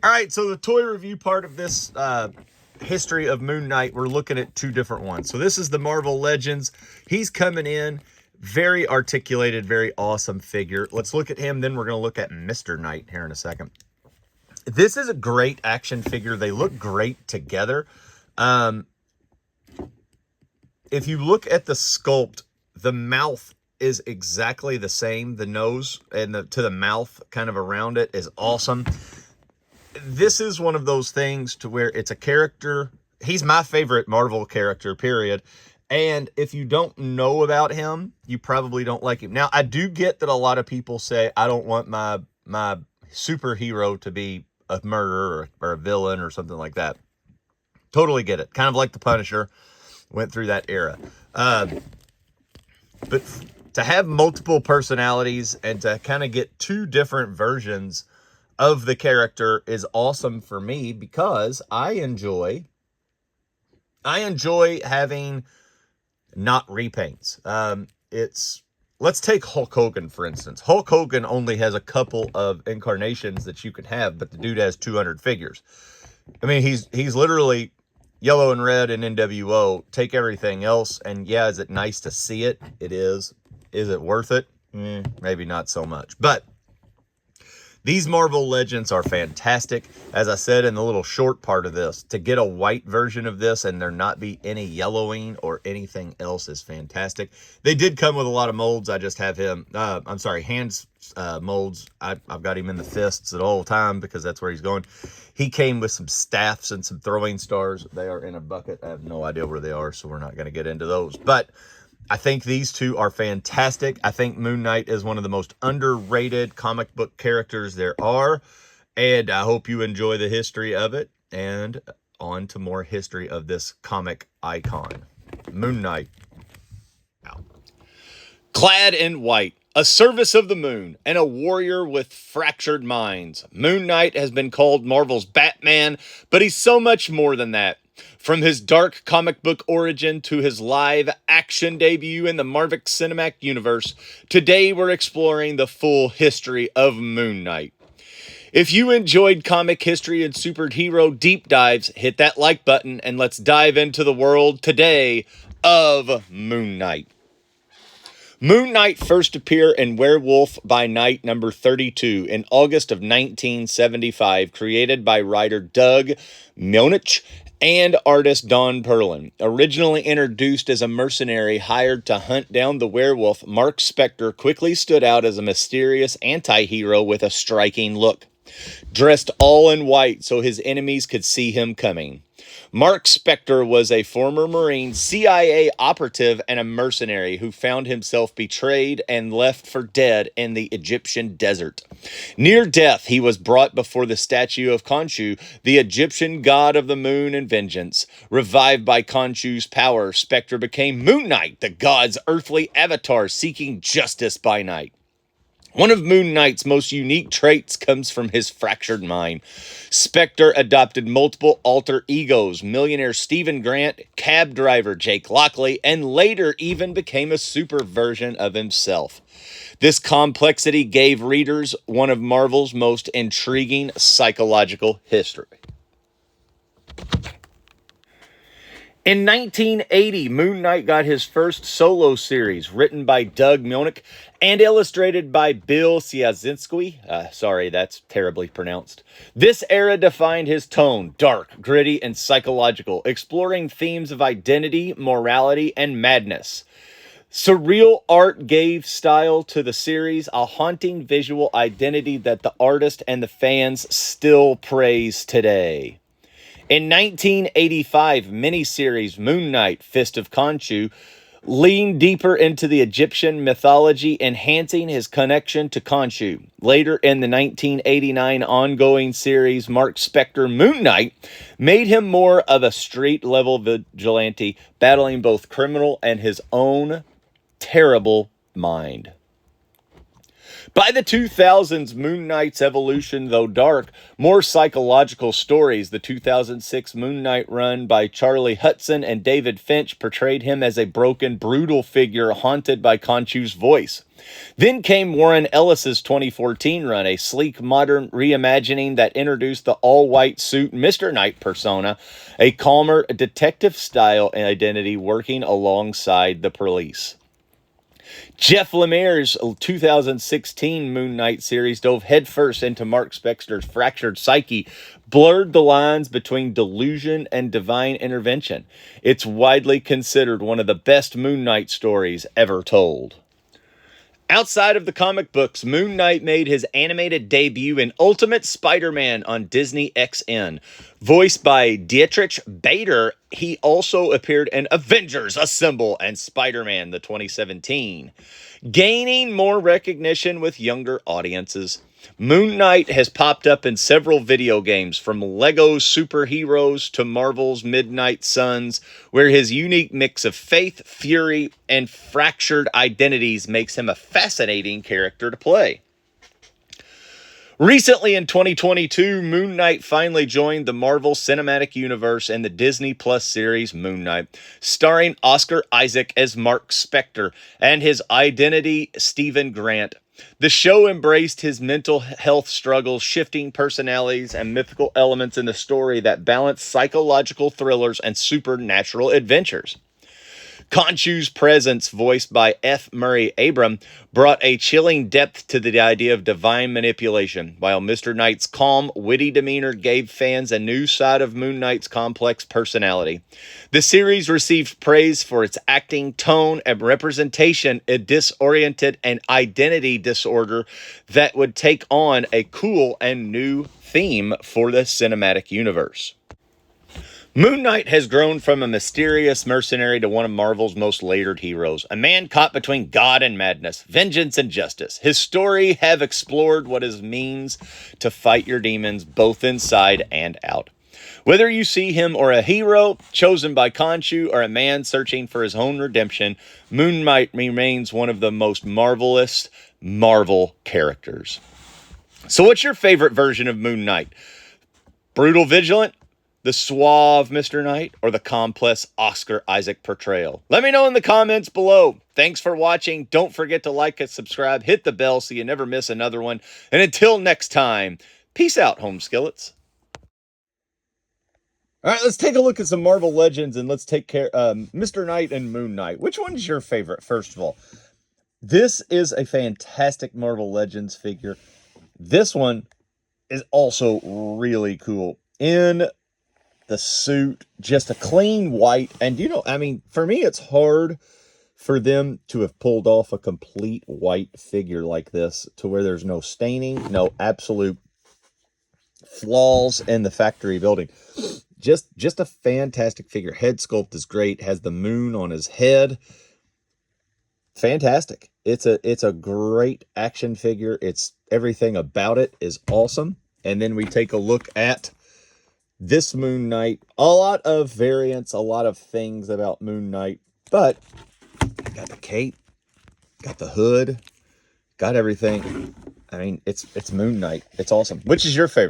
All right, so the toy review part of this history of Moon Knight, we're looking at two different ones. So this is the Marvel Legends. He's coming in, very articulated, very awesome figure. Let's look at him, then we're going to look at Mr. Knight here in a second. This is a great action figure. They look great together. If you look at the sculpt, the mouth is exactly the same. The nose and to the mouth kind of around it is awesome. This is one of those things to where it's a character. He's my favorite Marvel character, period. And if you don't know about him, you probably don't like him. Now, I do get that a lot of people say, I don't want my superhero to be a murderer or a villain or something like that. Totally get it. Kind of like the Punisher. Went through that era. But to have multiple personalities and to kind of get two different versions of the character is awesome for me, because I enjoy having not repaints. Let's take Hulk Hogan, for instance. Hulk Hogan only has a couple of incarnations that you can have, but the dude has 200 figures. I mean, he's literally yellow and red and NWO. Take everything else, and yeah, is it nice to see it? It is. Is it worth it? Maybe not so much. But these Marvel Legends are fantastic. As I said in the little short part of this, to get a white version of this and there not be any yellowing or anything else is fantastic. They did come with a lot of molds. I just have him, hands molds. I've got him in the fists the whole time because that's where he's going. He came with some staffs and some throwing stars. They are in a bucket. I have no idea where they are, so we're not going to get into those. But I think these two are fantastic. I think Moon Knight is one of the most underrated comic book characters there are. And I hope you enjoy the history of it. And on to more history of this comic icon. Moon Knight. Out. Clad in white, a service of the moon, and a warrior with fractured minds, Moon Knight has been called Marvel's Batman, but he's so much more than that. From his dark comic book origin to his live action debut in the Marvel Cinematic Universe, today we're exploring the full history of Moon Knight. If you enjoyed comic history and superhero deep dives, hit that like button and let's dive into the world today of Moon Knight. Moon Knight first appeared in Werewolf by Night number 32 in August of 1975, created by writer Doug Moench and artist Don Perlin. Originally introduced as a mercenary hired to hunt down the werewolf, Mark Spector quickly stood out as a mysterious anti-hero with a striking look. Dressed all in white so his enemies could see him coming. Mark Spector was a former Marine, CIA operative, and a mercenary who found himself betrayed and left for dead in the Egyptian desert. Near death, he was brought before the statue of Khonshu, the Egyptian god of the moon and vengeance. Revived by Khonshu's power, Spector became Moon Knight, the god's earthly avatar seeking justice by night. One of Moon Knight's most unique traits comes from his fractured mind. Spector adopted multiple alter egos, millionaire Stephen Grant, cab driver Jake Lockley, and later even became a super version of himself. This complexity gave readers one of Marvel's most intriguing psychological history. In 1980, Moon Knight got his first solo series, written by Doug Moench and illustrated by Bill Sienkiewicz. Sorry, that's terribly pronounced. This era defined his tone, dark, gritty, and psychological, exploring themes of identity, morality, and madness. Surreal art gave style to the series, a haunting visual identity that the artist and the fans still praise today. In 1985 miniseries Moon Knight, Fist of Khonshu leaned deeper into the Egyptian mythology, enhancing his connection to Khonshu. Later in the 1989 ongoing series Mark Spector Moon Knight made him more of a street-level vigilante, battling both criminal and his own terrible mind. By the 2000s, Moon Knight's evolution, though dark, more psychological stories. The 2006 Moon Knight run by Charlie Hudson and David Finch portrayed him as a broken, brutal figure haunted by Khonshu's voice. Then came Warren Ellis's 2014 run, a sleek, modern reimagining that introduced the all-white suit Mr. Knight persona, a calmer, detective-style identity working alongside the police. Jeff Lemire's 2016 Moon Knight series dove headfirst into Mark Spector's fractured psyche, blurred the lines between delusion and divine intervention. It's widely considered one of the best Moon Knight stories ever told. Outside of the comic books, Moon Knight made his animated debut in Ultimate Spider-Man on Disney XN. Voiced by Dietrich Bader, he also appeared in Avengers Assemble and Spider-Man the 2017. Gaining more recognition with younger audiences, Moon Knight has popped up in several video games, from Lego's Superheroes to Marvel's Midnight Suns, where his unique mix of faith, fury, and fractured identities makes him a fascinating character to play. Recently in 2022, Moon Knight finally joined the Marvel Cinematic Universe in the Disney Plus series Moon Knight, starring Oscar Isaac as Mark Spector and his identity Stephen Grant. The show embraced his mental health struggles, shifting personalities, and mythical elements in the story that balance psychological thrillers and supernatural adventures. Khonshu's presence, voiced by F. Murray Abram, brought a chilling depth to the idea of divine manipulation, while Mr. Knight's calm, witty demeanor gave fans a new side of Moon Knight's complex personality. The series received praise for its acting, tone, and representation of disoriented and identity disorder that would take on a cool and new theme for the cinematic universe. Moon Knight has grown from a mysterious mercenary to one of Marvel's most layered heroes, a man caught between God and madness, vengeance and justice. His story have explored what it means to fight your demons both inside and out. Whether you see him or a hero chosen by Khonshu or a man searching for his own redemption, Moon Knight remains one of the most marvelous Marvel characters. So what's your favorite version of Moon Knight? Brutal Vigilant? The suave Mr. Knight, or the complex Oscar Isaac portrayal? Let me know in the comments below. Thanks for watching. Don't forget to like and subscribe. Hit the bell so you never miss another one. And until next time, peace out, home skillets. All right, let's take a look at some Marvel Legends, and let's take care Mr. Knight and Moon Knight. Which one's your favorite, first of all? This is a fantastic Marvel Legends figure. This one is also really cool. In the suit, just a clean white. And, you know, I mean, for me, it's hard for them to have pulled off a complete white figure like this to where there's no staining, no absolute flaws in the factory building. Just a fantastic figure. Head sculpt is great. Has the moon on his head. Fantastic. It's a great action figure. It's everything about it is awesome. And then we take a look at this Moon Knight. A lot of variants, a lot of things about Moon Knight, but got the cape, got the hood, got everything. I mean, it's Moon Knight. It's awesome. Which is your favorite?